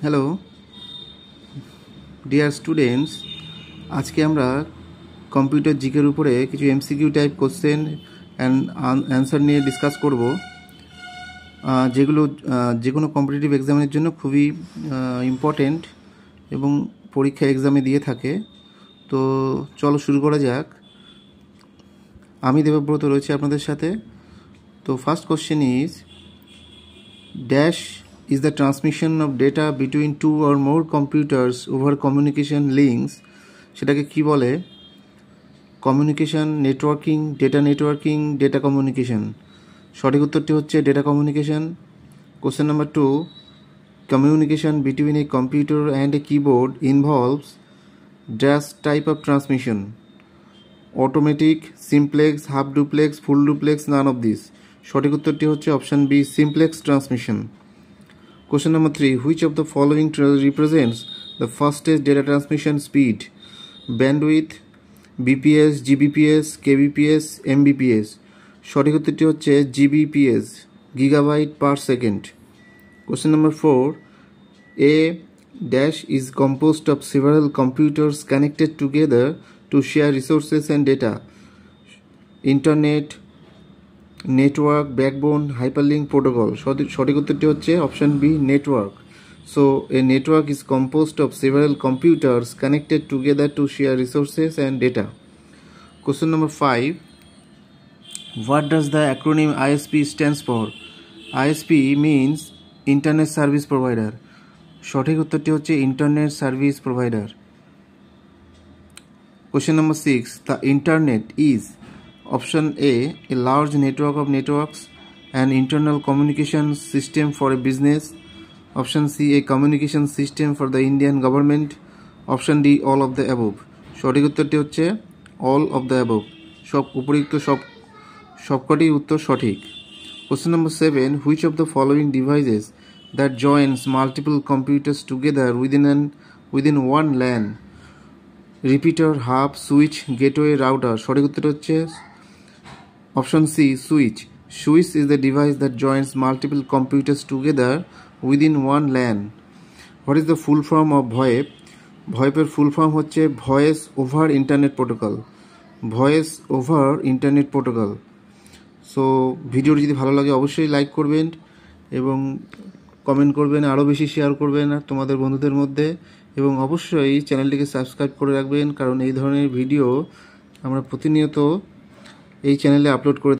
Hello dear students, আজকে আমরা computer জিকের উপরে কিছু MCQ type question and answer নিয়ে ডিসকাস করব, যেগুলো যে কোনো কম্পিটিটিভ এক্সামের জন্য খুবই ইম্পর্টেন্ট এবং পরীক্ষা এক্সামে দিয়ে থাকে। তো চলো শুরু করা যাক। আমি দেবব্রত রয়েছে আপনাদের সাথে। তো first question is dash is the transmission of data between two or more computers over communication links সেটাকে কি বলে? Communication networking, data communication. সঠিক উত্তরটি হচ্ছে data communication. Question number 2, communication between a computer and a keyboard involves dash type of transmission: automatic, simplex, half duplex, full duplex, none of these। সঠিক উত্তরটি হচ্ছে option B, simplex transmission. Question number 3, which of the following represents the fastest data transmission speed? Bandwidth, BPS, GBPS, KBPS, MBPS। সঠিক উত্তরটি হচ্ছে GBPS, gigabyte per second। Question number 4, a dash is composed of several computers connected together to share resources and data: internet, network, backbone, hyperlink, protocol. সঠিক উত্তরটি হচ্ছে option B, network. So a network is composed of several computers connected together to share resources and data. Question number 5, what does the acronym ISP stands for? ISP means internet service provider. সঠিক উত্তরটি হচ্ছে internet service provider. Question number 6, the internet is option A, a large network of networks, an internal communication system for a business; option C, a communication system for the Indian government; option D, all of the above। সঠিক উত্তরটি হচ্ছে all of the above। উপরিউক্ত সবকটি উত্তর সঠিক। Question number 7, which of the following devices that joins multiple computers together within one LAN: repeater, hub, switch, gateway, router. সঠিক উত্তর হচ্ছে option C, switch. Switch is the device that joints multiple computers together within one LAN. What is the full form of VoIP? ভয়েপের full form হচ্ছে voice over internet protocol. Voice over internet protocol. So ভিডিওটি যদি ভালো লাগে অবশ্যই like করবেন এবং comment করবেন, আরও বেশি শেয়ার করবেন তোমাদের বন্ধুদের মধ্যে, এবং অবশ্যই চ্যানেলটিকে সাবস্ক্রাইব করে রাখবেন, কারণ এই ধরনের ভিডিও আমরা প্রতিনিয়ত এই চ্যানেলে আপলোড করে